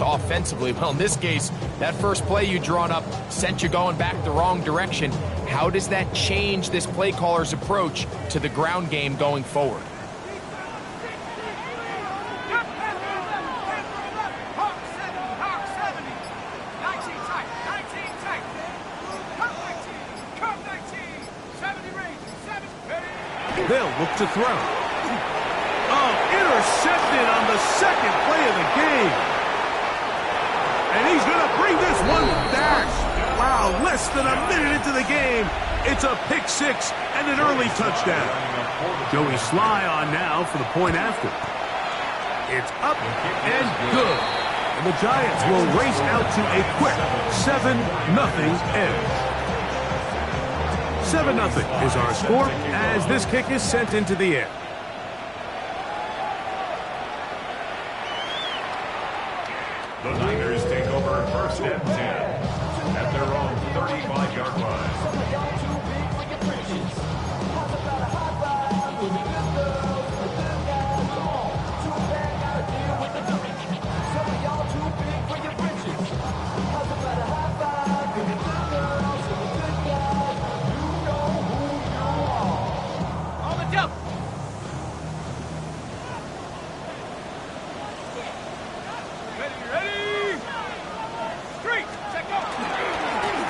offensively. Well, in this case, that first play you drawn up sent you going back the wrong direction. How does that change this play caller's approach to the ground game going forward? They'll look to throw. Oh, intercepted on the second play of the game. And he's going to bring this one back. Wow, less than a minute into the game. It's a pick six and an early touchdown. Joey Sly on now for the point after. It's up and good. And the Giants will race out to a quick 7-0 edge. 7-0 is our score as this kick is sent into the air. The Niners take over first and 10 at their own 35-yard line.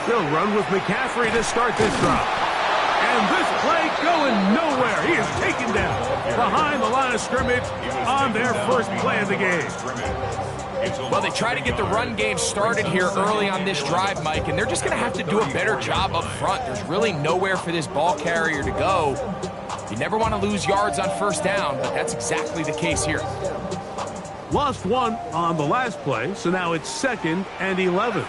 They'll run with McCaffrey to start this drive. And this play going nowhere. He is taken down behind the line of scrimmage on their first play of the game. Well, they try to get the run game started here early on this drive, Mike, and they're just going to have to do a better job up front. There's really nowhere for this ball carrier to go. You never want to lose yards on first down, but that's exactly the case here. Lost one on the last play, so now it's 2nd and 11.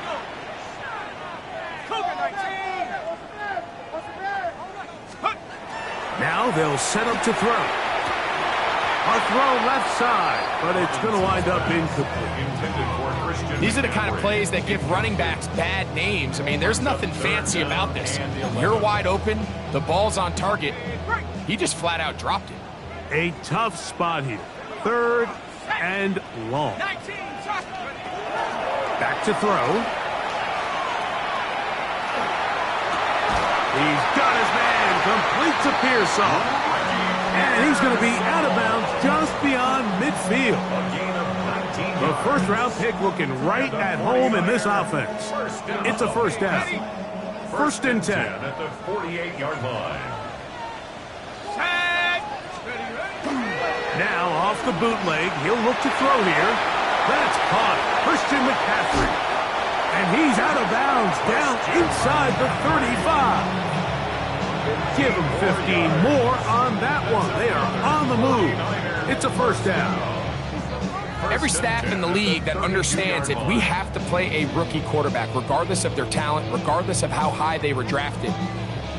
Now they'll set up to throw. A throw left side, but it's going to wind up incomplete. These are the kind of plays that give running backs bad names. I mean, there's nothing fancy about this. You're wide open, the ball's on target. He just flat out dropped it. A tough spot here. 3rd and long. Back to throw. He's got his man. Complete to Pearsall. And he's going to be out of bounds just beyond midfield. The first-round pick looking right at home in this offense. It's a first down. 1st and 10. At the 48-yard line. Now off the bootleg, he'll look to throw here. That's caught. Christian McCaffrey. And he's out of bounds down inside the 35. Give him 15 more on that one. They are on the move. It's a first down. Every staff in the league that understands it, we have to play a rookie quarterback, regardless of their talent, regardless of how high they were drafted.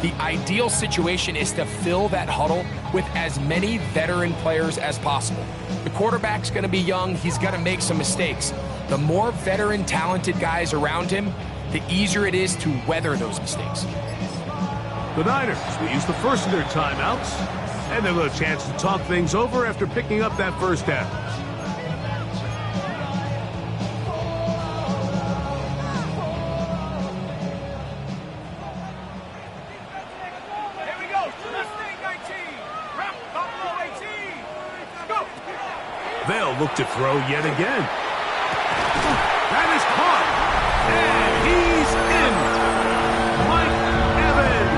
The ideal situation is to fill that huddle with as many veteran players as possible. The quarterback's going to be young. He's going to make some mistakes. The more veteran, talented guys around him, the easier it is to weather those mistakes. The Niners will use the first of their timeouts, and they'll have a chance to talk things over after picking up that first down. Here we go. Mustang 19. Rap Buffalo 18. Go. They'll look to throw yet again. That is caught. And he's in. Mike Evans.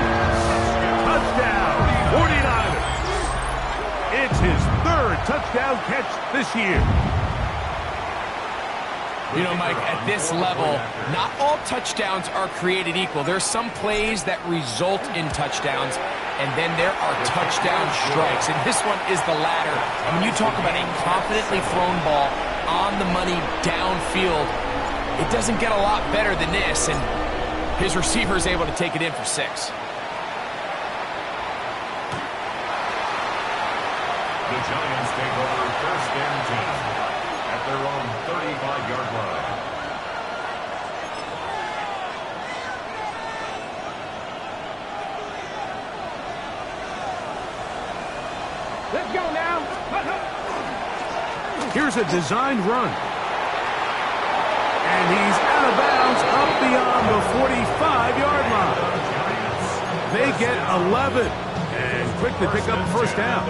Touchdown, 49ers. It's his 3rd touchdown catch this year. You know, Mike, at this level, not all touchdowns are created equal. There's some plays that result in touchdowns, and then there are touchdown strikes. And this one is the latter. And when you talk about a confidently thrown ball on the money downfield, it doesn't get a lot better than this, and his receiver is able to take it in for 6. The Giants take over first and 10 at their own 35-yard line. Let's go now. Here's a designed run. beyond the 45-yard line. They get 11 and quickly pick up first down.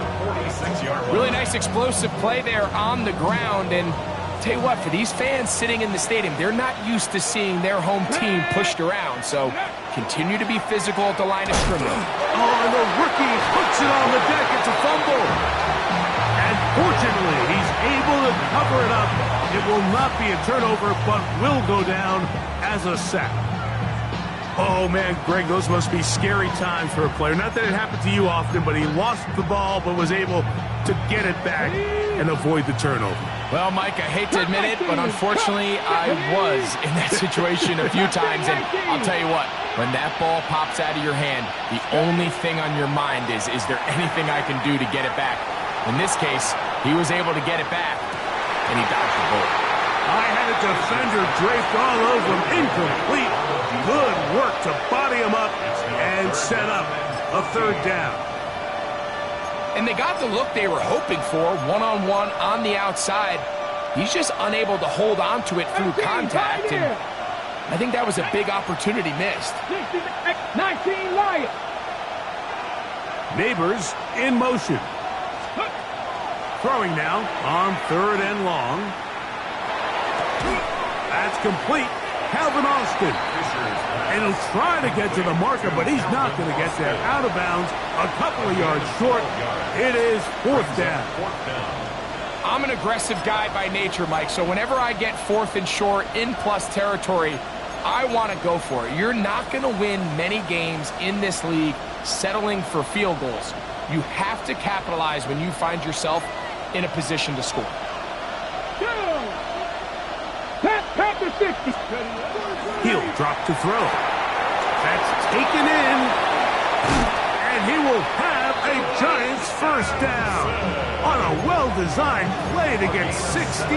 Really nice explosive play there on the ground. And tell you what, for these fans sitting in the stadium, they're not used to seeing their home team pushed around. So continue to be physical at the line of scrimmage. Oh, and the rookie puts it on the deck. It's a fumble. And fortunately, he's able to cover it up. It will not be a turnover, but will go down as a sack. Oh, man, Greg, those must be scary times for a player. Not that it happened to you often, but he lost the ball but was able to get it back and avoid the turnover. Well, Mike, I hate to admit it, but unfortunately, I was in that situation a few times. And I'll tell you what, when that ball pops out of your hand, the only thing on your mind is there anything I can do to get it back? In this case, he was able to get it back, and he dodged the bullet. I had a defender draped all over him, incomplete. Good work to body him up and set up a third down. And they got the look they were hoping for, one-on-one on the outside. He's just unable to hold on to it through contact, and I think that was a big opportunity missed. 19 Lions. Neighbors in motion. Throwing now on third and long. That's complete. Calvin Austin. And he'll try to get to the marker, but he's not going to get there. Out of bounds, a couple of yards short. It is fourth down. I'm an aggressive guy by nature, Mike, so whenever I get fourth and short in plus territory, I want to go for it. You're not going to win many games in this league settling for field goals. You have to capitalize when you find yourself in a position to score. Panther 60. He'll drop to throw. That's taken in. And he will have a Giants first down on a well-designed play to get 16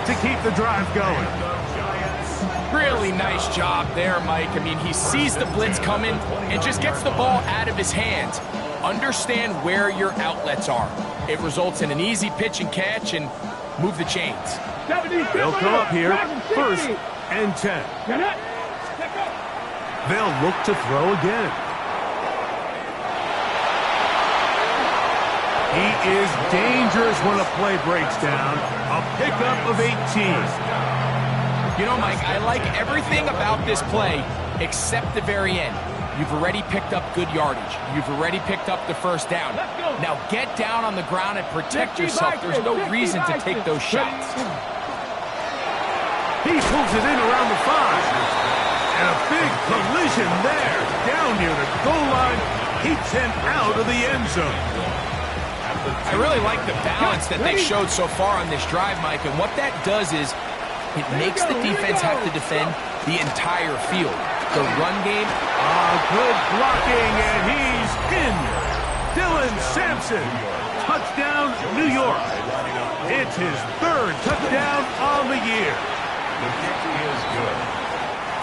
to keep the drive going. Really nice job there, Mike. I mean, he sees the blitz coming and just gets the ball out of his hands. Understand where your outlets are. It results in an easy pitch and catch and move the chains. They'll come up here, first and 10. They'll look to throw again. He is dangerous when a play breaks down. A pickup of 18. You know, Mike, I like everything about this play except the very end. You've already picked up good yardage. You've already picked up the first down. Now get down on the ground and protect yourself. There's no reason to take those shots. He pulls it in around the 5. And a big collision there. Down near the goal line. Keeps him out of the end zone. I really like the balance that they showed so far on this drive, Mike. And what that does is it makes the defense have to defend the entire field. The run game. Good blocking, and he's in. Dylan Sampson. Touchdown, New York. It's his third touchdown on the year. The kick is good.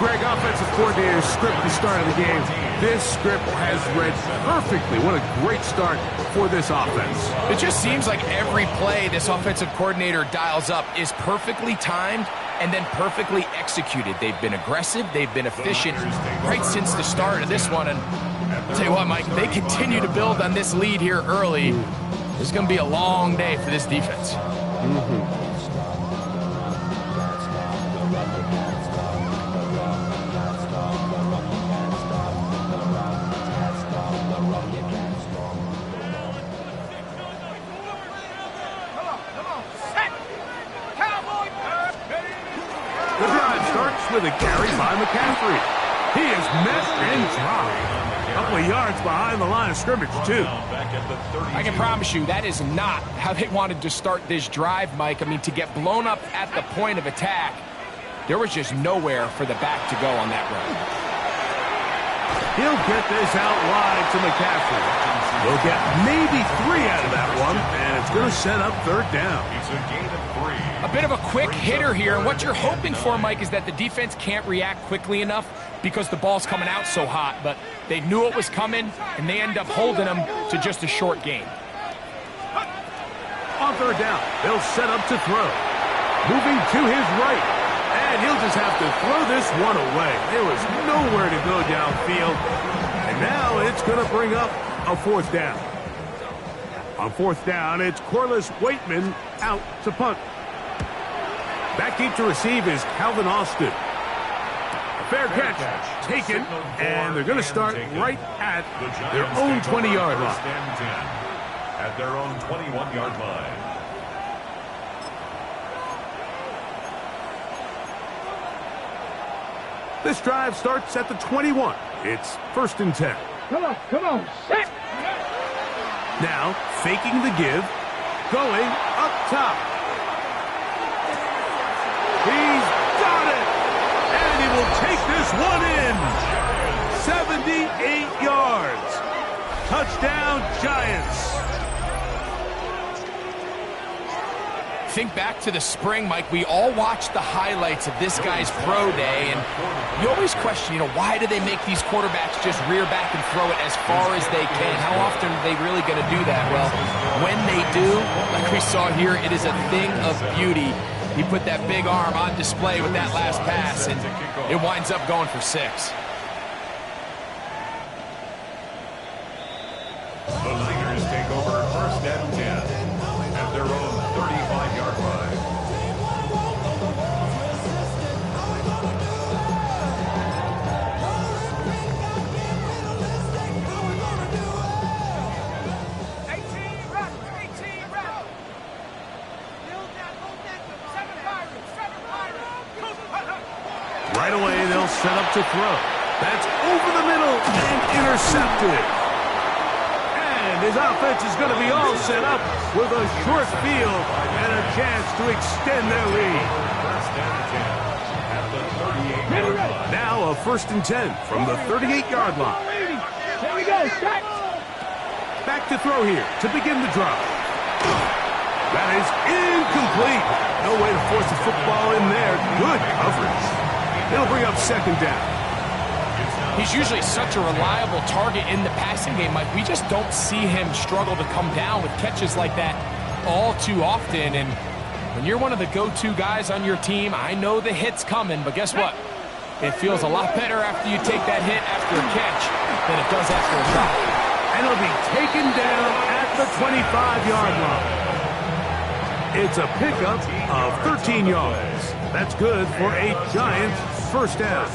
Greg, offensive coordinator's script the start of the game. This script has read perfectly. What a great start for this offense. It just seems like every play this offensive coordinator dials up is perfectly timed and then perfectly executed. They've been aggressive. They've been efficient right since the start of this one. And I'll tell you what, Mike, they continue to build on this lead here early. This is going to be a long day for this defense. The drive starts with a carry by McCaffrey. He is met and dropped. A couple of yards behind the line of scrimmage, too. I can promise you that is not how they wanted to start this drive, Mike. I mean, to get blown up at the point of attack, there was just nowhere for the back to go on that run. He'll get this out wide to McCaffrey. He'll get maybe 3 out of that one, and it's going to set up third down. It's a gain of 3. A bit of a quick hitter here, and what you're hoping for, Mike, is that the defense can't react quickly enough because the ball's coming out so hot, but they knew it was coming, and they end up holding them to just a short gain. On third down, they'll set up to throw. Moving to his right, and And he'll just have to throw this one away. There was nowhere to go downfield. And now it's going to bring up a fourth down. On fourth down, it's Corliss Waitman out to punt. Back deep to receive is Calvin Austin. A fair catch taken, and they're going to start right at their own 20-yard line. At their own 21-yard line. This drive starts at the 21. It's 1st and 10. Come on, set. Now, faking the give, going up top. He's got it! And he will take this one in. 78 yards. Touchdown, Giants. Think back to the spring, Mike. We all watched the highlights of this guy's pro day, and you always question, why do they make these quarterbacks just rear back and throw it as far as they can? How often are they really going to do that? Well, when they do, like we saw here, it is a thing of beauty. He put that big arm on display with that last pass, and it winds up going for 6. The Niners take over 1st and 10 at their own 35-yard line. Right away, they'll set up to throw. That's over the middle and intercepted. And his offense is going to be all set up with a short field and a chance to extend their lead. 1st and 10 at the 38-yard line. Now a 1st and 10 from the 38-yard line. Here we go, set. Back to throw here to begin the drive. That is incomplete. No way to force the football in there. Good coverage. It'll bring up 2nd down. He's usually such a reliable target in the passing game, Mike. We just don't see him struggle to come down with catches like that all too often. And when you're one of the go-to guys on your team, I know the hit's coming, but guess what? It feels a lot better after you take that hit after a catch than it does after a shot. And it'll be taken down at the 25-yard line. It's a pickup of 13 yards. That's good for a Giants 1st down.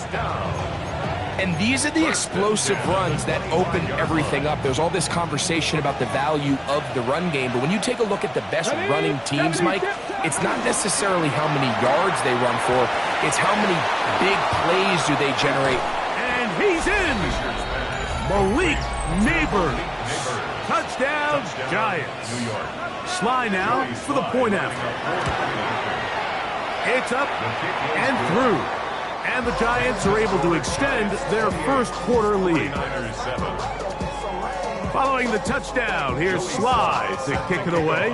And these are the explosive runs that open everything up. There's all this conversation about the value of the run game, but when you take a look at the best running teams, Mike, it's not necessarily how many yards they run for, it's how many big plays do they generate. And he's in! Malik Neighbors. Touchdown, Giants. Sly now for the point after. It's up and through. And the Giants are able to extend their 1st quarter lead. Following the touchdown, here's Sly to kick it away.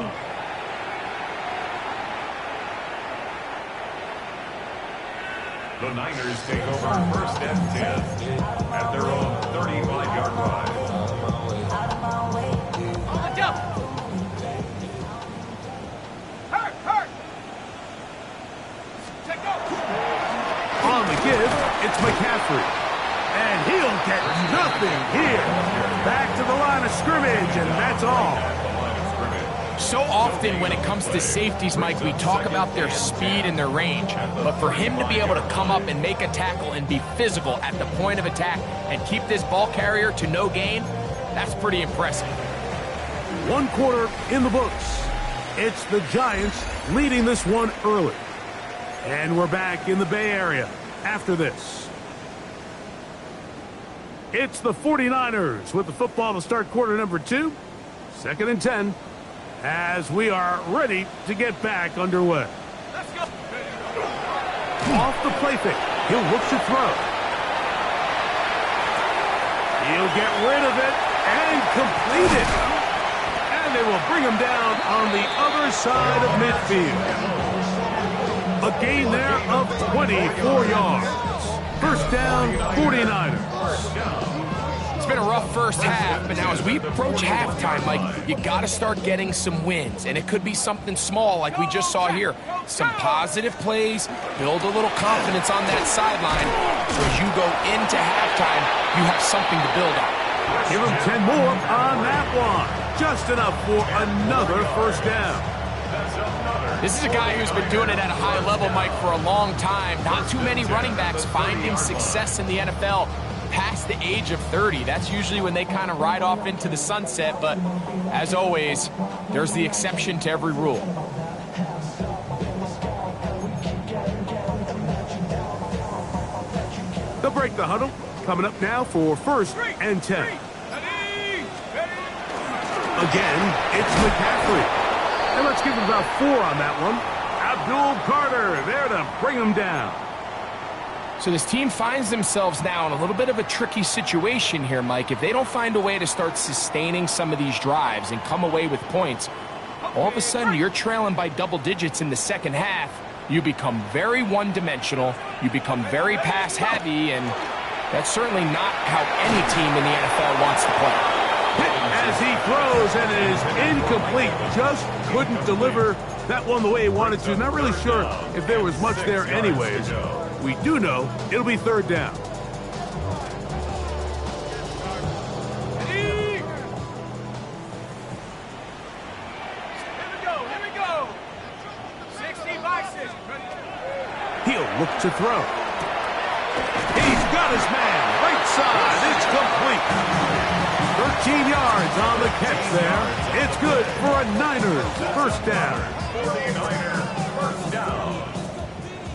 The Niners take over 1st and 10 at their own 35-yard line. On the give, it's McCaffrey. And he'll get nothing here. Back to the line of scrimmage, and that's all. So often when it comes to safeties, Mike, we talk about their speed and their range. But for him to be able to come up and make a tackle and be physical at the point of attack and keep this ball carrier to no gain, that's pretty impressive. 1 quarter in the books. It's the Giants leading this one early. And we're back in the Bay Area after this. It's the 49ers with the football to start quarter number 2. 2nd and 10 as we are ready to get back underway. Let's go. Off the play fake. He'll look to throw. He'll get rid of it and complete it. And they will bring him down on the other side of midfield. A gain there of 24 yards. 1st down, 49ers. It's been a rough first half, but now as we approach halftime, Mike, you got to start getting some wins, and it could be something small like we just saw here. Some positive plays, build a little confidence on that sideline, so as you go into halftime, you have something to build on. Give him 10 more on that one. Just enough for another first down. This is a guy who's been doing it at a high level, Mike, for a long time. Not too many running backs finding success in the NFL past the age of 30. That's usually when they kind of ride off into the sunset, but as always, there's the exception to every rule. They'll break the huddle. Coming up now for 1st and 10. Again, it's McCaffrey. And let's give him about 4 on that one. Abdul Carter there to bring him down. So this team finds themselves now in a little bit of a tricky situation here, Mike. If they don't find a way to start sustaining some of these drives and come away with points, all of a sudden you're trailing by double digits in the second half. You become very one-dimensional. You become very pass-heavy, and that's certainly not how any team in the NFL wants to play. As he throws and it is incomplete. Just couldn't deliver that one the way he wanted to. Not really sure if there was much there anyways. We do know it'll be 3rd down. Here we go. 60 by 6. He'll look to throw. He's got his man. Right side. It's complete. 13 yards on the catch there. It's good for a Niners first down. 49ers first down.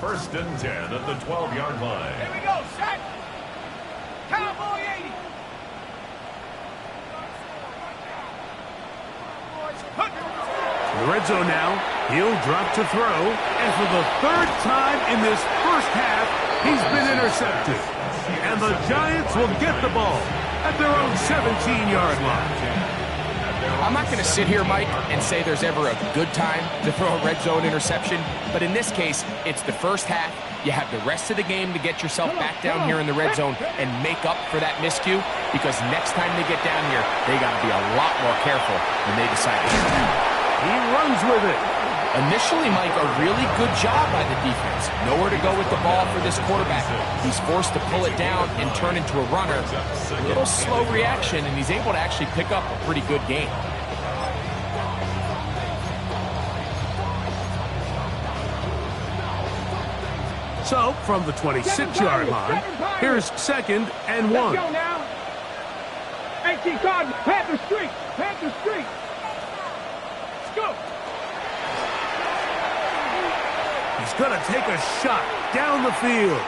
1st and 10 at the 12-yard line. Here we go, set. Cowboy 80. In the red zone now, he'll drop to throw. And for the 3rd time in this first half, he's been intercepted. And the Giants will get the ball at their own 17-yard line. I'm not going to sit here, Mike, and say there's ever a good time to throw a red zone interception, but in this case, it's the first half. You have the rest of the game to get yourself back down here in the red zone and make up for that miscue, because next time they get down here, they got to be a lot more careful when they decide to shoot. He runs with it. Initially, Mike, a really good job by the defense. Nowhere to go with the ball for this quarterback. He's forced to pull it down and turn into a runner. A little slow reaction, and he's able to actually pick up a pretty good game. So, from the 26-yard line, here's 2nd and 1. Let's go now. 18 Cardinals, Panther Street. Panther Street. Let's go. He's going to take a shot down the field.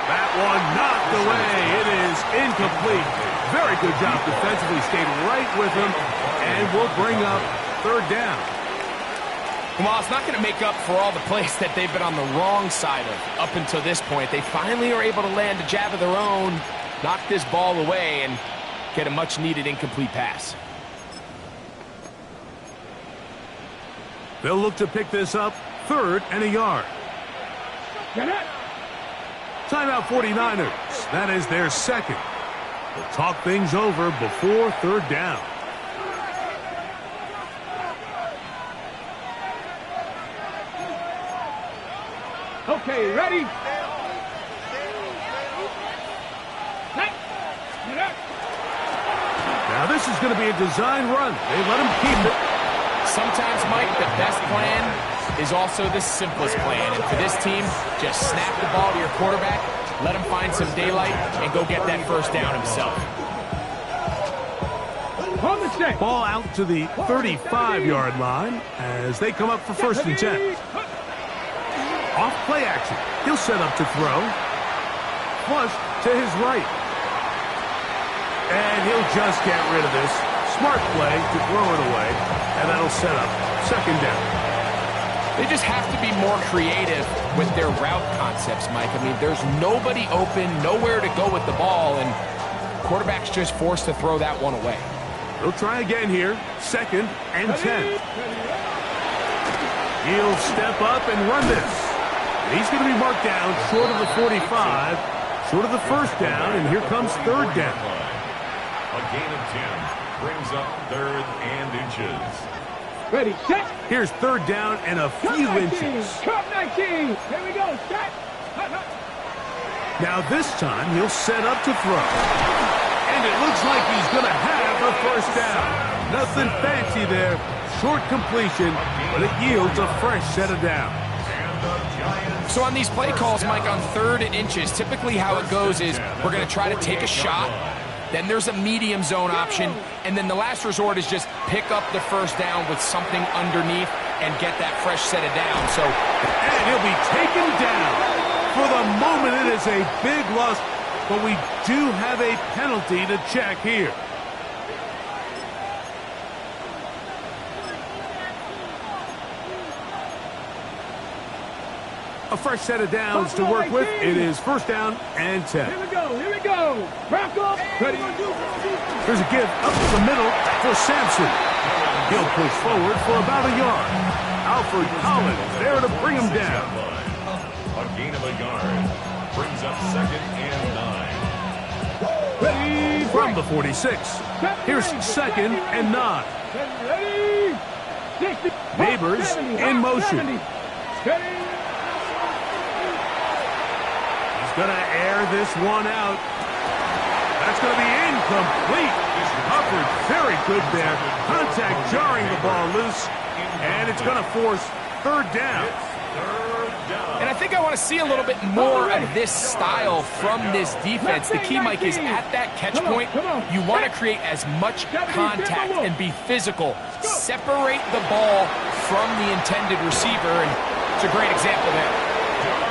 That one knocked away. It is incomplete. Very good job defensively. Stayed right with him, and will bring up 3rd down. Well, it's not going to make up for all the plays that they've been on the wrong side of up until this point. They finally are able to land a jab of their own, knock this ball away, and get a much-needed incomplete pass. They'll look to pick this up 3rd and a yard. Timeout 49ers. That is their 2nd. They'll talk things over before 3rd down. Okay, ready? Now this is going to be a design run. They let him keep it. Sometimes, Mike, the best plan is also the simplest plan. And for this team, just snap the ball to your quarterback, let him find some daylight, and go get that first down himself. Ball out to the 35-yard line as they come up for 1st and 10. Off play action. He'll set up to throw. Flush to his right. And he'll just get rid of this. Smart play to throw it away. And that'll set up 2nd down. They just have to be more creative with their route concepts, Mike. I mean, there's nobody open, nowhere to go with the ball, and quarterback's just forced to throw that one away. They'll try again here. 2nd and 10. He'll step up and run this. He's going to be marked down short of the 45, short of the first down, and here comes 3rd down. A gain of 10 brings up 3rd and inches. Ready, set. Here's 3rd down and a few inches. Cut 19. Here we go, set. Now this time he'll set up to throw. And it looks like he's going to have a 1st down. Nothing fancy there. Short completion, but it yields a fresh set of downs. So on these play calls, Mike, on 3rd and inches, typically how it goes is we're going to try to take a shot. Then there's a medium zone option. And then the last resort is just pick up the 1st down with something underneath and get that fresh set of downs. So, and he'll be taken down. For the moment, it is a big loss, but we do have a penalty to check here. A fresh set of downs to work with. It is 1st down and 10. Here we go, here we go. Back up. Ready. There's a give up the middle for Sampson. He'll push forward for about a yard. Alfred Collins there to bring him down. A gain of a yard brings up 2nd and 9. Ready. From the 46. Here's 2nd and 9. Ready. 60. Neighbors 70, in motion. 70. Going to air this one out. That's going to be incomplete. Covered very good there. Contact jarring the ball loose. And it's going to force 3rd down. and I think I want to see a little bit more of this style from this defense. The key, Mike, is at that catch point, you want to create as much contact and be physical. Separate the ball from the intended receiver, and it's a great example there.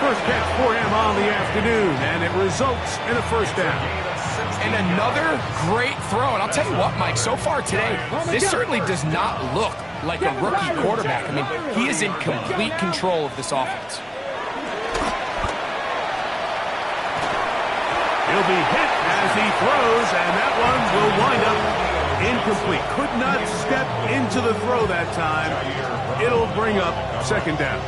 First catch for him on the afternoon, and it results in a 1st down. And another great throw. And I'll tell you what, Mike, so far today, this certainly does not look like a rookie quarterback. I mean, he is in complete control of this offense. He'll be hit as he throws, and that one will wind up incomplete. Could not step into the throw that time. It'll bring up 2nd down.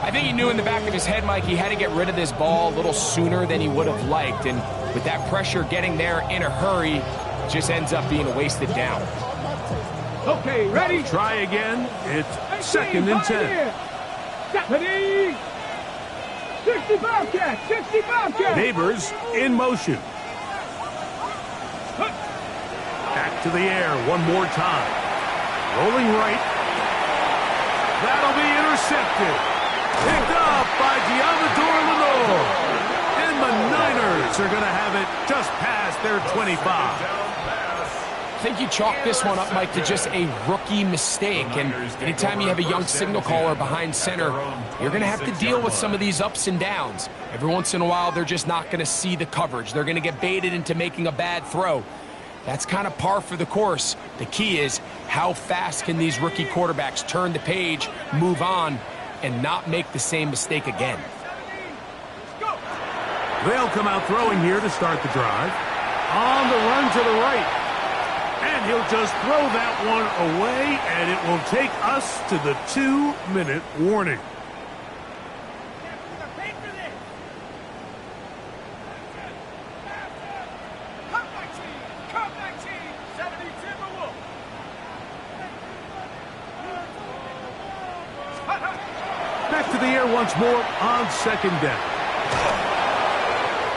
I think he knew in the back of his head, Mike, he had to get rid of this ball a little sooner than he would have liked. And with that pressure getting there in a hurry, it just ends up being a wasted down. Okay, ready? Try again. It's 2nd and 10. Ready? 65 catch, 65 catch. Neighbors in motion. Back to the air one more time. Rolling right. That'll be intercepted. Picked up by Diamador Lenore. And the Niners are going to have it just past their 25. I think you chalk this one up, Mike, to just a rookie mistake. And anytime you have a young signal caller behind center, you're going to have to deal with some of these ups and downs. Every once in a while, they're just not going to see the coverage. They're going to get baited into making a bad throw. That's kind of par for the course. The key is how fast can these rookie quarterbacks turn the page, move on, and not make the same mistake again. They'll come out throwing here to start the drive. On the run to the right. And he'll just throw that one away, and it will take us to the 2-minute warning. Back to the air once more on 2nd down.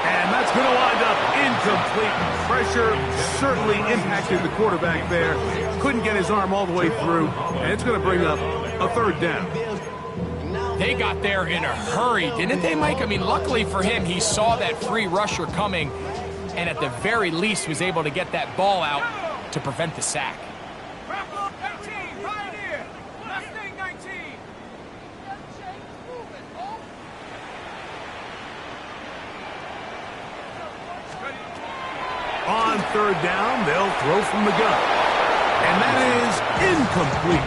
And that's going to wind up incomplete. Pressure certainly impacted the quarterback there. Couldn't get his arm all the way through, and it's going to bring up a 3rd down. They got there in a hurry, didn't they, Mike? I mean, luckily for him, he saw that free rusher coming, and at the very least was able to get that ball out to prevent the sack. On 3rd down, they'll throw from the gun. And that is incomplete.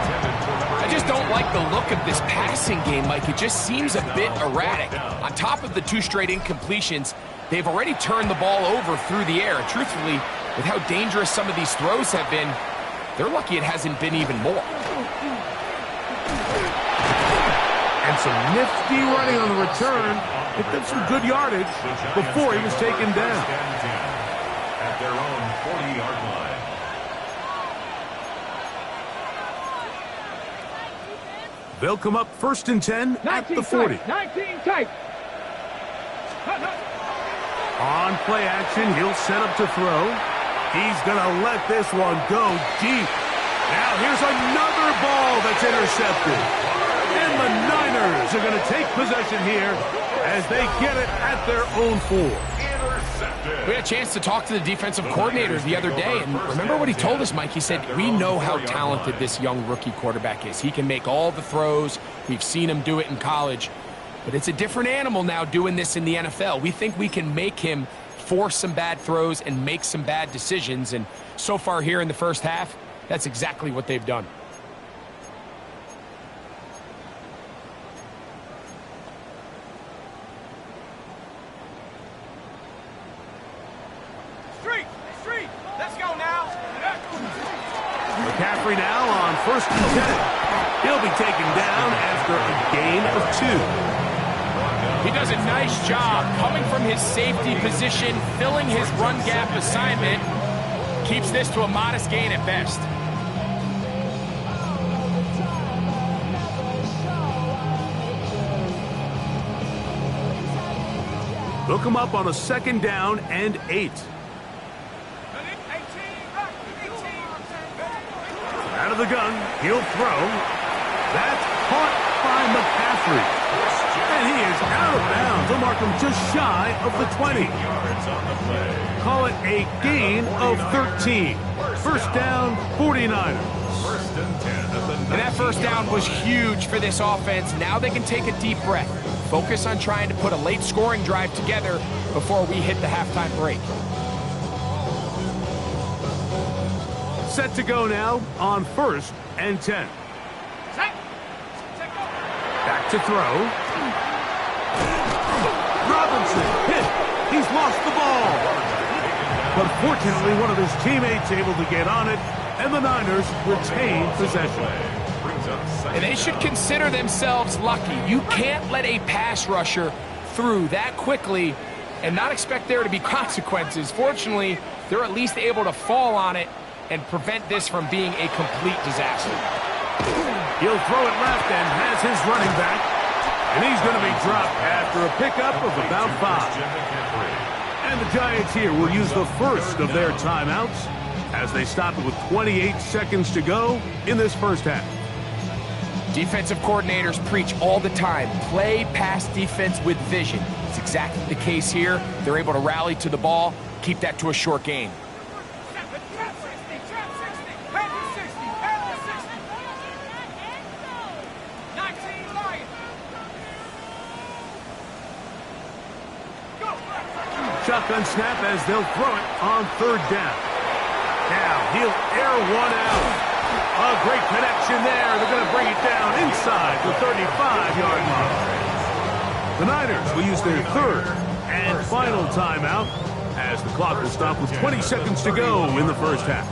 I just don't like the look of this passing game, Mike. It just seems a bit erratic. On top of the 2 straight incompletions, they've already turned the ball over through the air. And truthfully, with how dangerous some of these throws have been, they're lucky it hasn't been even more. And some nifty running on the return. Picked up some good yardage before he was taken down. their own 40-yard line. They'll come up 1st and 10 at the 40. 19 tight. On play action, he'll set up to throw. He's going to let this one go deep. Now here's another ball that's intercepted. And the Niners are going to take possession here as they get it at their own 4. We had a chance to talk to the defensive coordinator the other day, and remember what he told us, Mike? He said, we know how talented this young rookie quarterback is. He can make all the throws. We've seen him do it in college. But it's a different animal now doing this in the NFL. We think we can make him force some bad throws and make some bad decisions. And so far here in the first half, that's exactly what they've done. Let's go now. McCaffrey now on 1st and 10. He'll be taken down after a gain of 2. He does a nice job coming from his safety position, filling his run gap assignment. Keeps this to a modest gain at best. They'll come up on a 2nd down and 8. Out of the gun, he'll throw. That's caught by McCaffrey. And he is out of bounds. They'll mark him just shy of the 20. Call it a gain of 13. 1st down, 49ers. And that 1st down was huge for this offense. Now they can take a deep breath. Focus on trying to put a late scoring drive together before we hit the halftime break. Set to go now on 1st and 10. Back to throw. Robinson hit. He's lost the ball. But fortunately, one of his teammates able to get on it, and the Niners retain possession. And they should consider themselves lucky. You can't let a pass rusher through that quickly and not expect there to be consequences. Fortunately, they're at least able to fall on it and prevent this from being a complete disaster. He'll throw it left and has his running back. And he's going to be dropped after a pickup of about 5. And the Giants here will use the first of their timeouts as they stop it with 28 seconds to go in this first half. Defensive coordinators preach all the time, play pass defense with vision. It's exactly the case here. They're able to rally to the ball, keep that to a short gain. Shotgun snap as they'll throw it on 3rd down. Now he'll air one out. A great connection there. They're going to bring it down inside the 35-yard line. The Niners will use their 3rd and final timeout as the clock will stop with 20 seconds to go in the first half.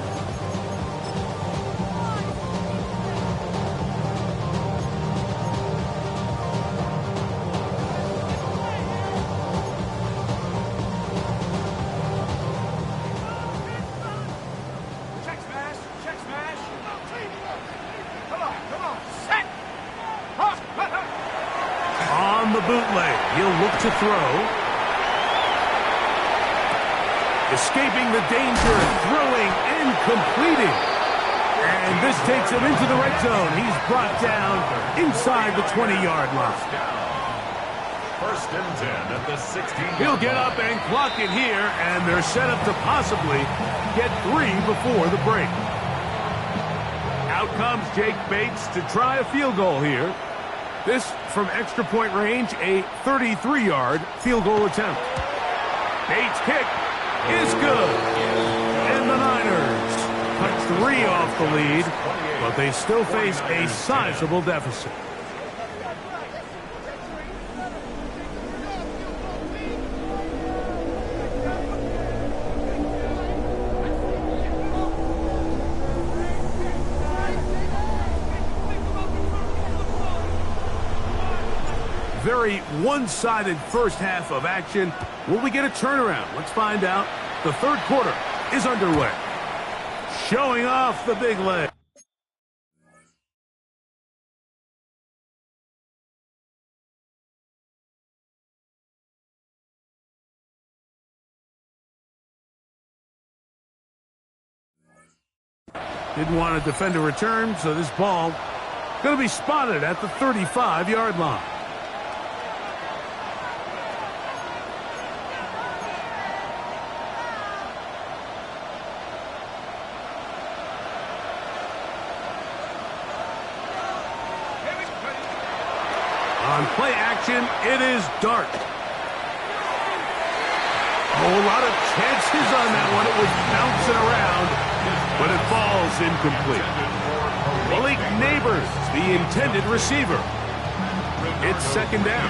Bootleg. He'll look to throw. Escaping the danger, throwing and completing. And this takes him into the red zone. He's brought down inside the 20-yard line. 1st and 10 at the 16. He'll get up and clock it here, and they're set up to possibly get 3 before the break. Out comes Jake Bates to try a field goal here. This, from extra point range, a 33-yard field goal attempt. Bates' kick is good. And the Niners cut 3 off the lead, but they still face a sizable deficit. Very one-sided first half of action. Will we get a turnaround? Let's find out. The 3rd quarter is underway. Showing off the big leg. Didn't want to defend a return, so this ball going to be spotted at the 35-yard line. On play action, it is Dart. A whole lot of chances on that one. It was bouncing around, but it falls incomplete. Malik Neighbors, the intended receiver. It's second down.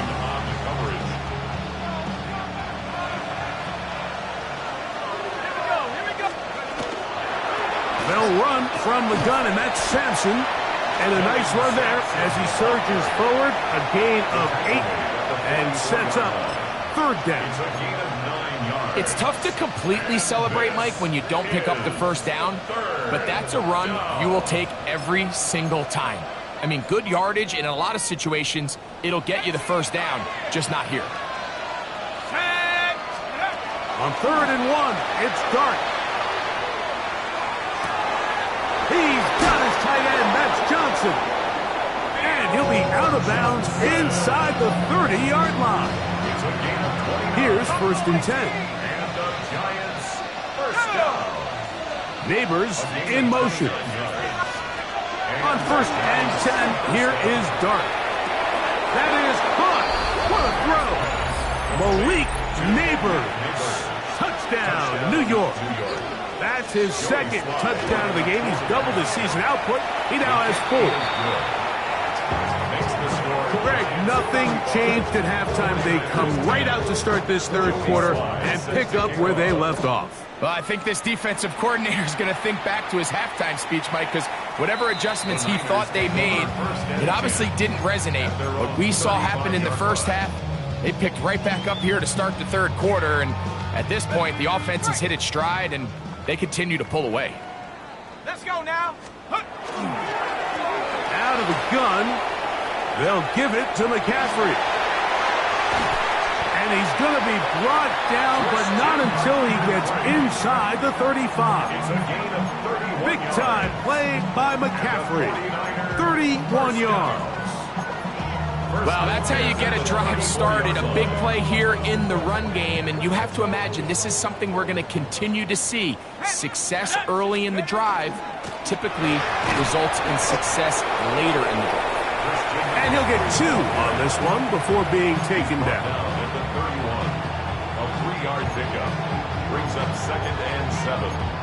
They'll run from the gun, and that's Sampson. And a nice run there as he surges forward. A gain of 8 and sets up third down. It's tough to completely celebrate, Mike, when you don't pick up the first down, but that's a run you will take every single time. I mean, good yardage, and in a lot of situations, it'll get you the first down, just not here. On 3rd and 1, it's Dart. He's got his tight end, that's Johnson. And he'll be out of bounds inside the 30-yard line. Here's 1st and 10. Neighbors in motion. On 1st and 10, here is Dart. That is caught. What a throw. Malik Neighbors. Touchdown, New York. That's his second touchdown of the game. He's doubled his season output. He now has 4. Greg, nothing changed at halftime. They come right out to start this third quarter and pick up where they left off. Well, I think this defensive coordinator is going to think back to his halftime speech, Mike, because whatever adjustments he thought they made, it obviously didn't resonate. What we saw happen in the first half, they picked right back up here to start the third quarter, and at this point, the offense has hit its stride, and they continue to pull away. Let's go now. Out of the gun. They'll give it to McCaffrey. And he's going to be brought down, but not until he gets inside the 35. Big-time play by McCaffrey. 31 yards. Well, that's how you get a drive started. A big play here in the run game, and you have to imagine this is something we're going to continue to see. Success early in the drive typically results in success later in the drive. And he'll get 2 on this one before being taken down. A 3-yard pickup brings up 2nd and 7.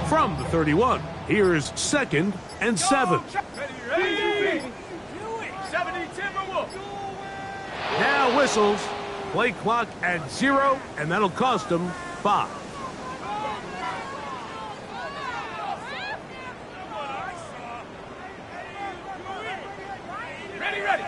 From the 31, here's 2nd and 7. Now whistles. Play clock at 0, and that'll cost them 5. Ready.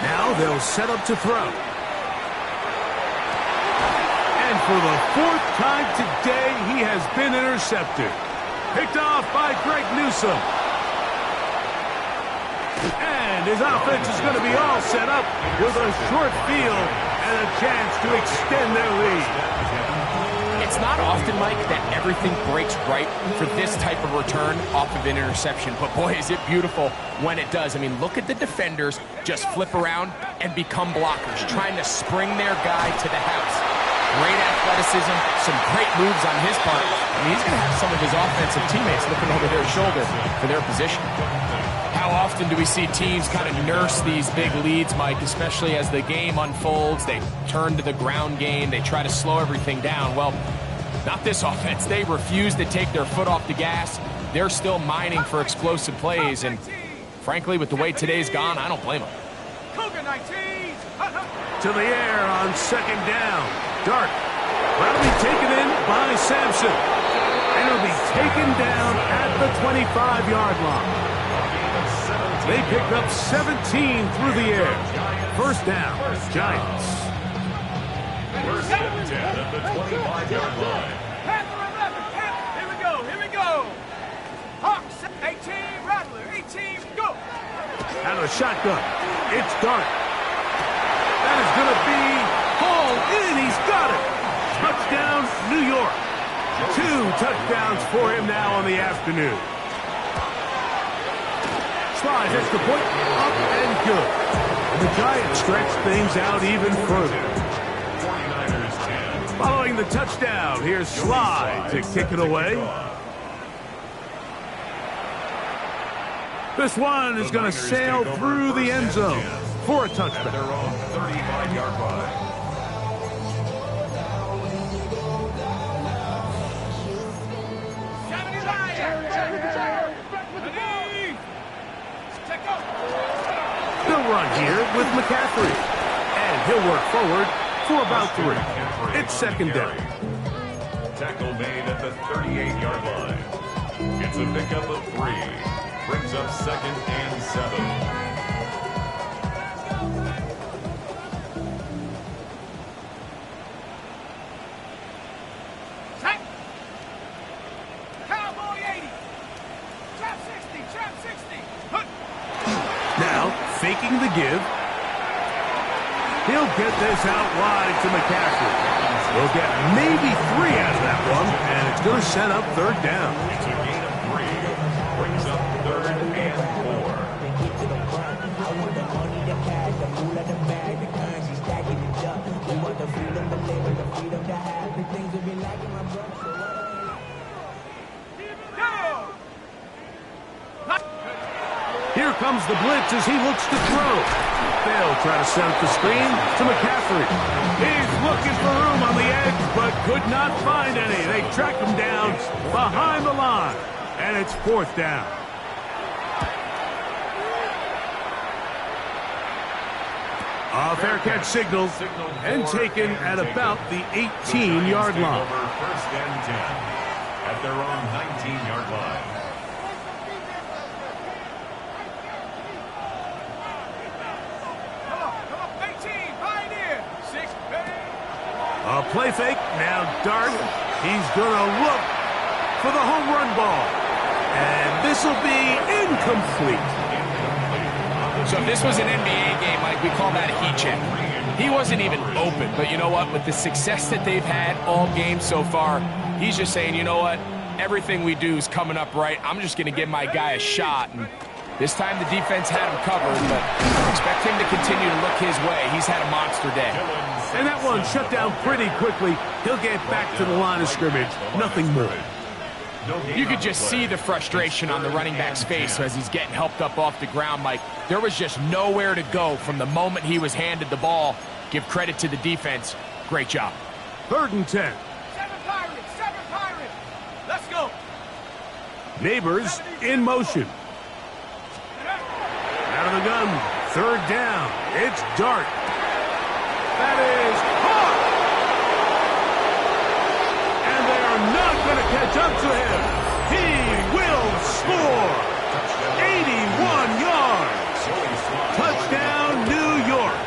Now they'll set up to throw. And for the 4th time today, he has been intercepted. Picked off by Greg Newsome. And his offense is going to be all set up with a short field and a chance to extend their lead. It's not often, Mike, that everything breaks right for this type of return off of an interception. But, boy, is it beautiful when it does. I mean, look at the defenders just flip around and become blockers, trying to spring their guy to the house. Great athleticism, some great moves on his part. I mean, he's going to have some of his offensive teammates looking over their shoulder for their position. How often do we see teams kind of nurse these big leads, Mike, especially as the game unfolds? They turn to the ground game. They try to slow everything down. Well, not this offense. They refuse to take their foot off the gas. They're still mining for explosive plays. And frankly, with the way today's gone, I don't blame them. To the air on second down. Dart. That'll be taken in by Sampson. And it'll be taken down at the 25-yard line. They pick up 17 through the air. First down, Giants. First and 10 at the 25-yard line. Here we go. Hawks, 18, Rattler, 18, go. Out of the shotgun, it's Dart. That is going to be hauled in. He's got it. Touchdown, New York. 2 touchdowns for him now on the afternoon. Slide hits the point, up and good. And the Giants stretch things out even further. 49ers 10. Following the touchdown, here's Slide to kick it away. This one is going to sail through the end zone for a At touchdown. their own 35-yard line. They'll run here with McCaffrey. And he'll work forward for about 3. It's second down. Tackle made at the 38-yard line. It's a pickup of 3. Brings up second and 7. Now, faking the give. He'll get this out wide to McCaffrey. He'll get maybe 3 out of that one, and it's going to set up third down. It's a gain of 3. Brings up third and 4. Here comes the blitz as he looks to throw. They'll try to set up the screen to McCaffrey. He's looking for room on the edge, but could not find any. They track him down behind the line, and it's fourth down. A fair catch signal and taken at about the 18-yard line. Over first and 10 at their own 19-yard line. A play fake, now Dart. He's going to look for the home run ball. And this will be incomplete. So if this was an NBA game, Mike, we call that a heat check. He wasn't even open, but you know what? With the success that they've had all game so far, he's just saying, you know what? Everything we do is coming up right. I'm just going to give my guy a shot. And this time the defense had him covered, but expect him to continue to look his way. He's had a monster day. And that one shut down pretty quickly. He'll get back to the line of scrimmage. Nothing more. You could just see the frustration on the running back's face as he's getting helped up off the ground, Mike. There was just nowhere to go from the moment he was handed the ball. Give credit to the defense. Great job. Third and 10. 7 Pirates. Let's go. Neighbors in motion. Out of the gun. Third down. It's Dart. That is caught. And they are not going to catch up to him. He will score. 81 yards. Touchdown, New York.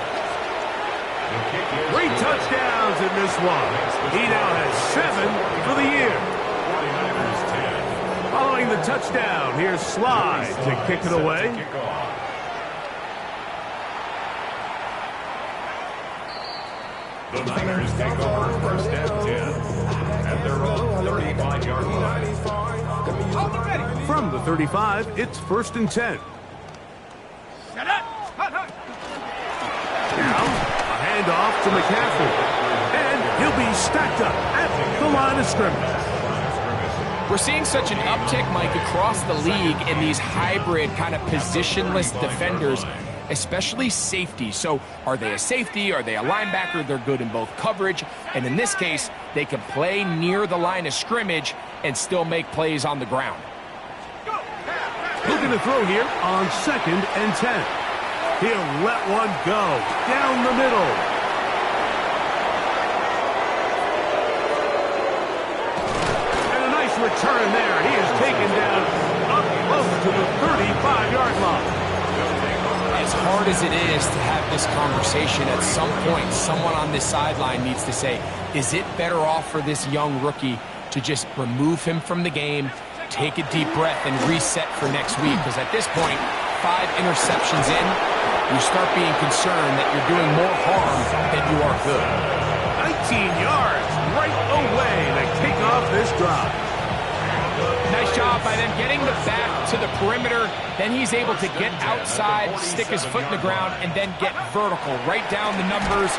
3 touchdowns in this one. He now has 7 for the year. Following the touchdown, here's Slide to kick it away. The Niners take over first and 10 at their own 35-yard line. From the 35, it's first and 10. Now, a handoff to McCaffrey. And He'll be stacked up at the line of scrimmage. We're seeing such an uptick, Mike, across the league in these hybrid kind of positionless defenders, especially safety. So are they a safety? Are they a linebacker? They're good in both coverage. And in this case, they can play near the line of scrimmage and still make plays on the ground. Looking to throw here on 2nd and 10. He'll let one go down the middle. And a nice return there. He is taken down up close to the 35-yard line. As hard as it is to have this conversation, at some point, someone on this sideline needs to say, is it better off for this young rookie to just remove him from the game, take a deep breath, and reset for next week? Because at this point, 5 interceptions in, you start being concerned that you're doing more harm than you are good. 19 yards right away to kick off this drive. Nice job by them getting the back to the perimeter. Then he's able to get outside, stick his foot in the ground, and then get vertical. Right down the numbers.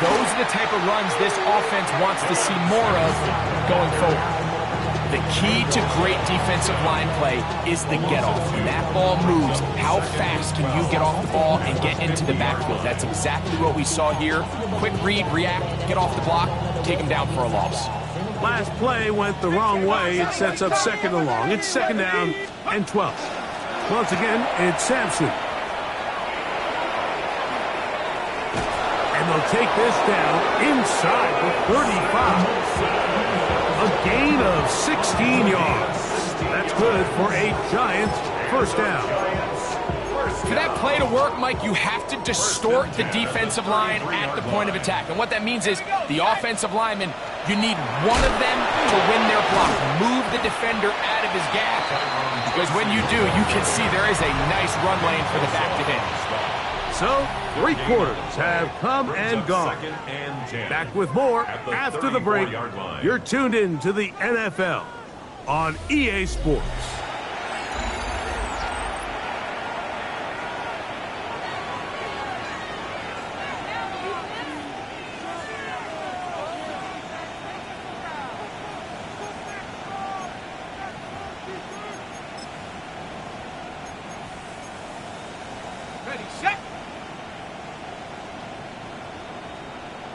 Those are the type of runs this offense wants to see more of going forward. The key to great defensive line play is the get-off. When that ball moves, how fast can you get off the ball and get into the backfield? That's exactly what we saw here. Quick read, react, get off the block, take him down for a loss. Last play went the wrong way. It sets up 2nd and long. It's 2nd down and 12. Once again, it's Sampson. And they'll take this down inside the 35. A gain of 16 yards. That's good for a Giants first down. For that play to work, Mike, you have to distort the defensive line at the point of attack. And what that means is the offensive lineman, you need one of them to win their block. Move the defender out of his gap. Because when you do, you can see there is a nice run lane for the back to hit. So, 3 quarters have come and gone. Back with more after the break. You're tuned in to the NFL on EA Sports. Ready, set.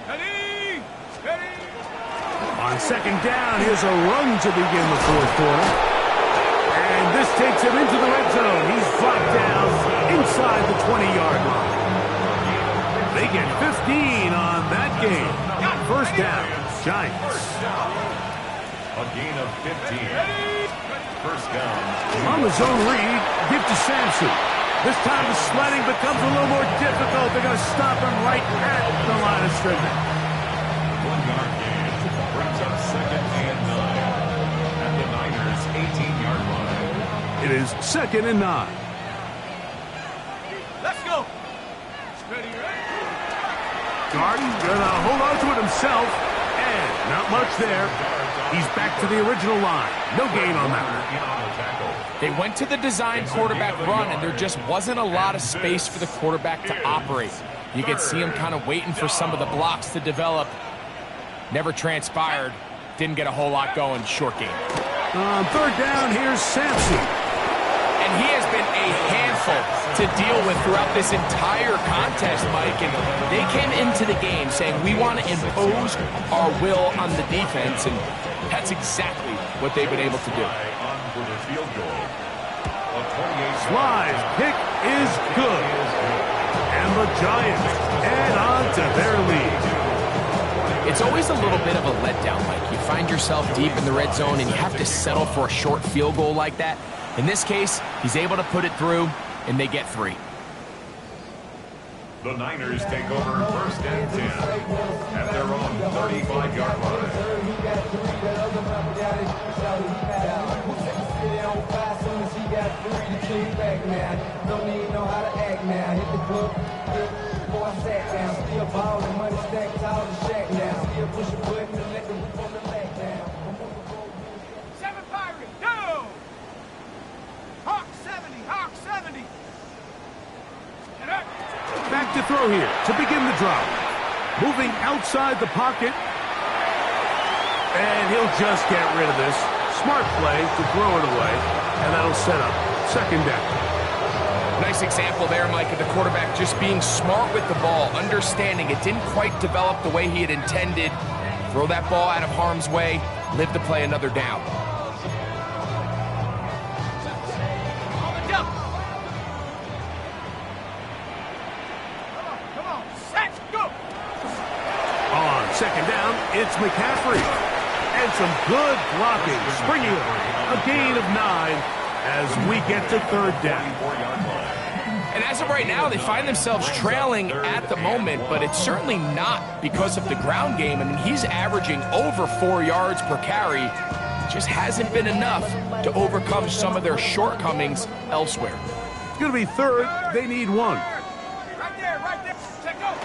Ready, ready. On 2nd down, here's a run to begin the 4th quarter. And this takes him into the red zone. He's dropped down inside the 20-yard line. They get 15 on that game. First down, Giants. A gain of 15. First down. On the zone read, give to Sampson. This time the sledding becomes a little more difficult. They're going to stop him right at the line of scrimmage. 1-yard gain brings up 2nd and 9 at the Niners' 18-yard line. It is 2nd and 9. Let's go. Ready, ready. Garden gonna hold on to it himself, and not much there. He's back to the original line. No gain on that one. They went to the design quarterback run, and there just wasn't a lot of space for the quarterback to operate. You could see him kind of waiting for some of the blocks to develop. Never transpired. Didn't get a whole lot going. Short game. On 3rd down, here's Sampson. And he has been a handful to deal with throughout this entire contest, Mike. And they came into the game saying, we want to impose our will on the defense. And that's exactly what they've been able to do. Sly's kick is good. And the Giants add on to their lead. It's always a little bit of a letdown, Mike. You find yourself deep in the red zone and you have to settle for a short field goal like that. In this case, he's able to put it through, and they get 3. The Niners take over 1st and 10 at their own 35-yard line. Seven Pirate, go! Hawk 70, Hawk 70. Back to throw here to begin the drive. Moving outside the pocket, And he'll just get rid of this. Smart play to throw it away, and that'll set up second down. Nice example there, Mike, of the quarterback just being smart with the ball, understanding it didn't quite develop the way he had intended. Throw that ball out of harm's way, live to play another down. On second down, it's McCaffrey. And some good blocking, springing a gain of 9 as we get to third down. And as of right now, they find themselves trailing at the moment, but it's certainly not because of the ground game. I mean, he's averaging over 4 yards per carry. Just hasn't been enough to overcome some of their shortcomings elsewhere. It's going to be third. They need 1. Right there. Check out.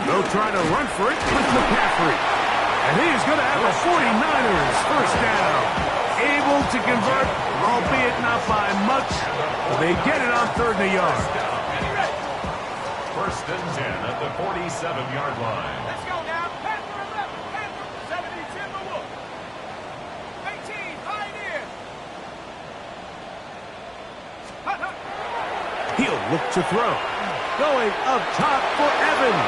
They'll try to run for it with McCaffrey. And he's going to have a 49ers first down. Able to convert, albeit not by much. They get it on third and a yard. First and 10 at the 47-yard line. Let's go now. Panther 11. Panther 70. Timberwolf. 18. Pioneer. He'll look to throw. Going up top for Evans.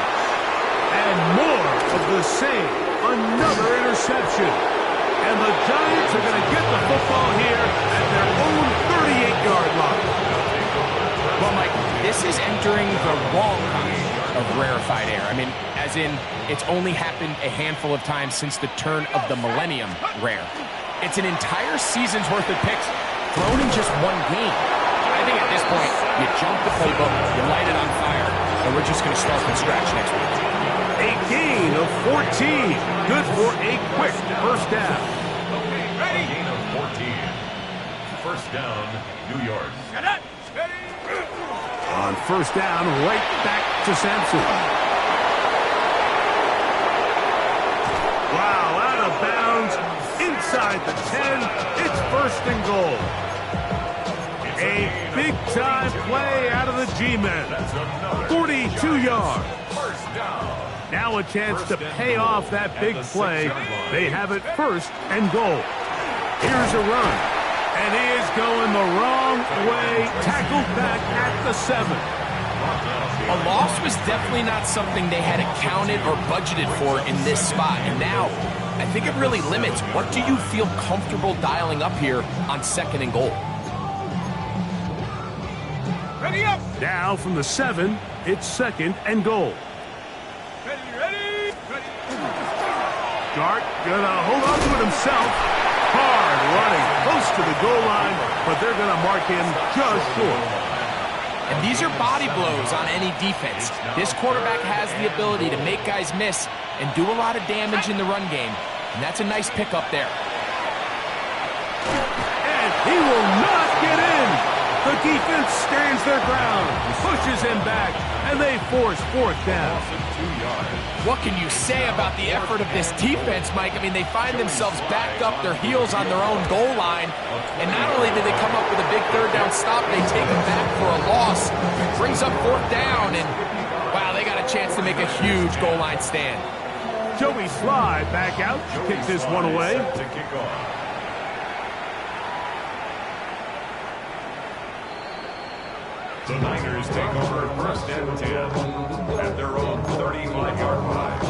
And more of the same. Another interception. And the Giants are going to get the football here at their own 38-yard line. Well, Mike, this is entering the wrong kind of rarefied air. I mean, as in, it's only happened a handful of times since the turn of the millennium rare. It's an entire season's worth of picks thrown in just one game. I think at this point, you jump the playbook, you light it on fire, and we're just going to start from scratch next week. A gain of 14. Good for a quick first down. A gain of 14. First down, New York. On first down, right back to Sampson. Wow, out of bounds. Inside the 10. It's first and goal. A big-time play out of the G-men. 42 yards. First down. Now a chance to pay off that big play. They have it first and goal. Here's a run. And he is going the wrong way. Tackled back at the 7. A loss was definitely not something they had accounted or budgeted for in this spot. And now, I think it really limits what do you feel comfortable dialing up here on second and goal. Ready up. Now from the 7, it's second and goal. Ready. Dart gonna hold on to it himself. Hard running, close to the goal line, but they're gonna mark him just short. And these are body blows on any defense. This quarterback has the ability to make guys miss and do a lot of damage in the run game. And that's a nice pickup there. And he will not get in. The defense stands their ground, pushes him back, and they force fourth down. What can you say about the effort of this defense, Mike? I mean, they find themselves backed up their heels on their own goal line. And not only did they come up with a big third down stop, they take them back for a loss. Brings up fourth down, and wow, they got a chance to make a huge goal line stand. Joey Sly back out, kicks this one away. To kick off. The Niners take over first and 10 at their own 35-yard line.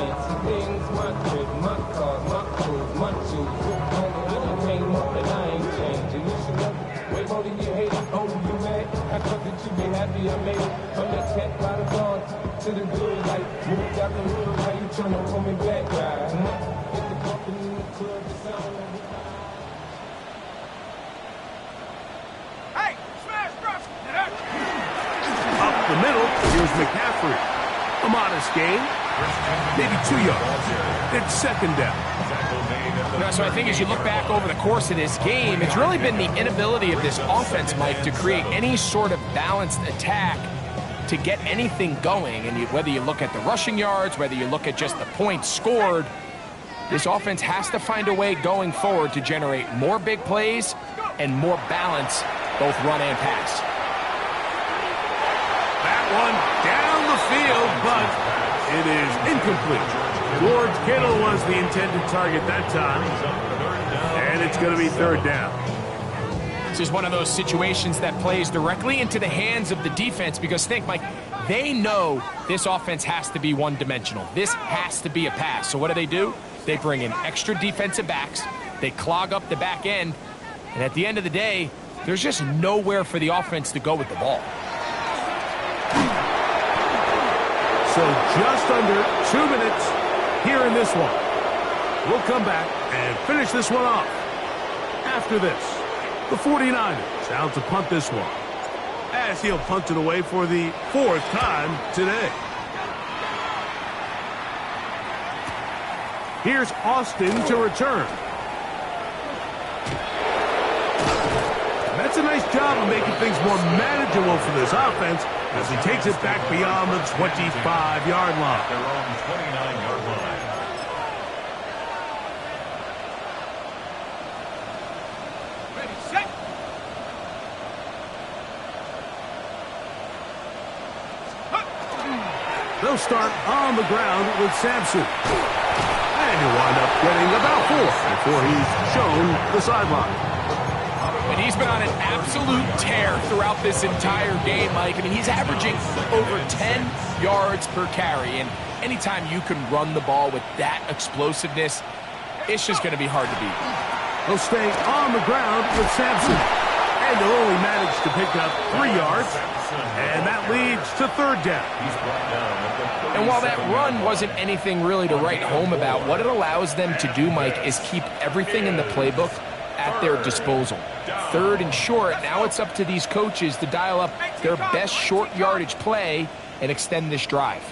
Hey, smash drop. Up the middle, here's McCaffrey. A modest gain, maybe 2 yards. It's second down. So I think as you look back over the course of this game, it's really been the inability of this offense, Mike, to create any sort of balanced attack to get anything going. And whether you look at the rushing yards, whether you look at just the points scored, this offense has to find a way going forward to generate more big plays and more balance, both run and pass. That one down the field, but it is incomplete. George Kittle was the intended target that time. And it's going to be third down. This is one of those situations that plays directly into the hands of the defense because think, Mike, they know this offense has to be one-dimensional. This has to be a pass. So what do? They bring in extra defensive backs. They clog up the back end. And at the end of the day, there's just nowhere for the offense to go with the ball. So just under 2 minutes here in this one. We'll come back and finish this one off. After this, the 49ers out to punt this one, as he'll punt it away for the 4th time today. Here's Austin to return. That's a nice job of making things more manageable for this offense as he takes it back beyond the 25-yard line. Their own 29-yard line. Ready, set. They'll start on the ground with Sampson. And he'll wind up getting about 4 before he's shown the sideline. And he's been on an absolute tear throughout this entire game, Mike. I mean, he's averaging over 10 yards per carry. And anytime you can run the ball with that explosiveness, it's just going to be hard to beat. They'll stay on the ground with Sampson. And they'll only manage to pick up 3 yards. And that leads to third down. And while that run wasn't anything really to write home about, what it allows them to do, Mike, is keep everything in the playbook at their disposal. Third and short, now it's up to these coaches to dial up their best short yardage play and extend this drive.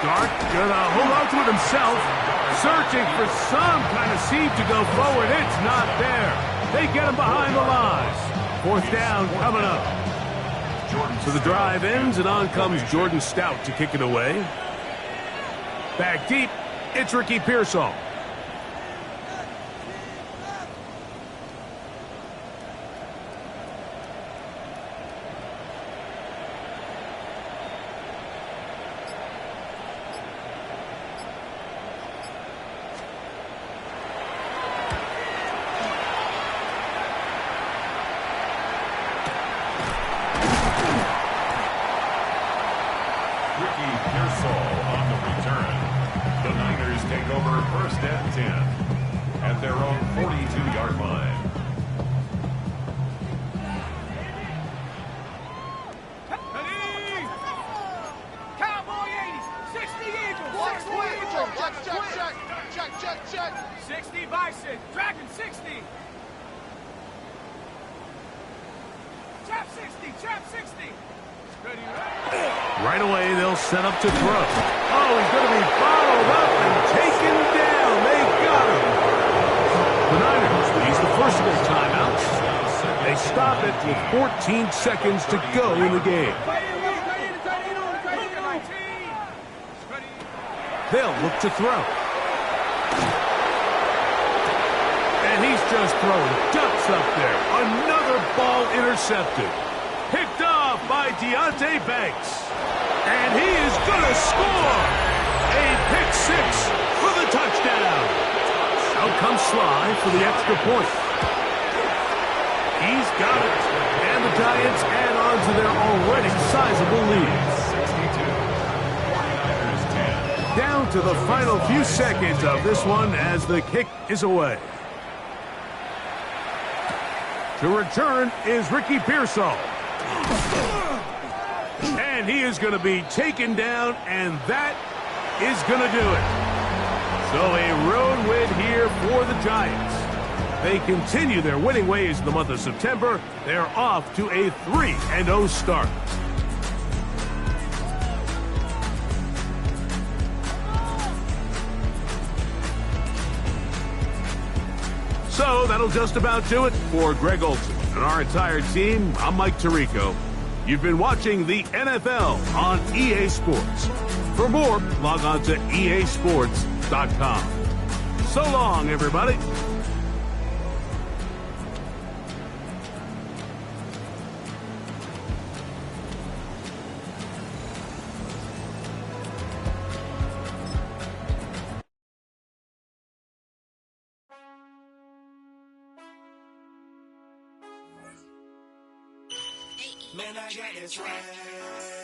Dart gonna hold on to it himself, searching for some kind of seed to go forward. It's not there. They get him behind the lines. 4th down coming up. So the drive ends, and on comes Jordan Stout to kick it away. Back deep, it's Ricky Pearsall. At their own 42-yard line. Cowboy 80, 60 Eagles, 60 Eagles, check, 60 Bison, Dragon 60. Chap 60. Ready. Right away, they'll set up to throw. Oh, he's going to be followed up and taken down. They got him. The Niners use the first of their timeouts. They stop it with 14 seconds to go in the game. They'll look to throw. And he's just throwing ducks up there. Another ball intercepted. Picked off by Deonte Banks. And he is going to score. A pick six for the touchdown. Out comes Sly for the extra point. He's got it. And the Giants add on to their already sizable lead. Down to the final few seconds of this one as the kick is away. To return is Ricky Pearsall. And he is going to be taken down, and that is going to do it. So a road win here for the Giants. They continue their winning ways in the month of September. They're off to a 3-0 start. So that'll just about do it for Greg Olsen and our entire team. I'm Mike Tirico. You've been watching the NFL on EA Sports. For more, log on to easports.com. So long, everybody. Man, I got this right.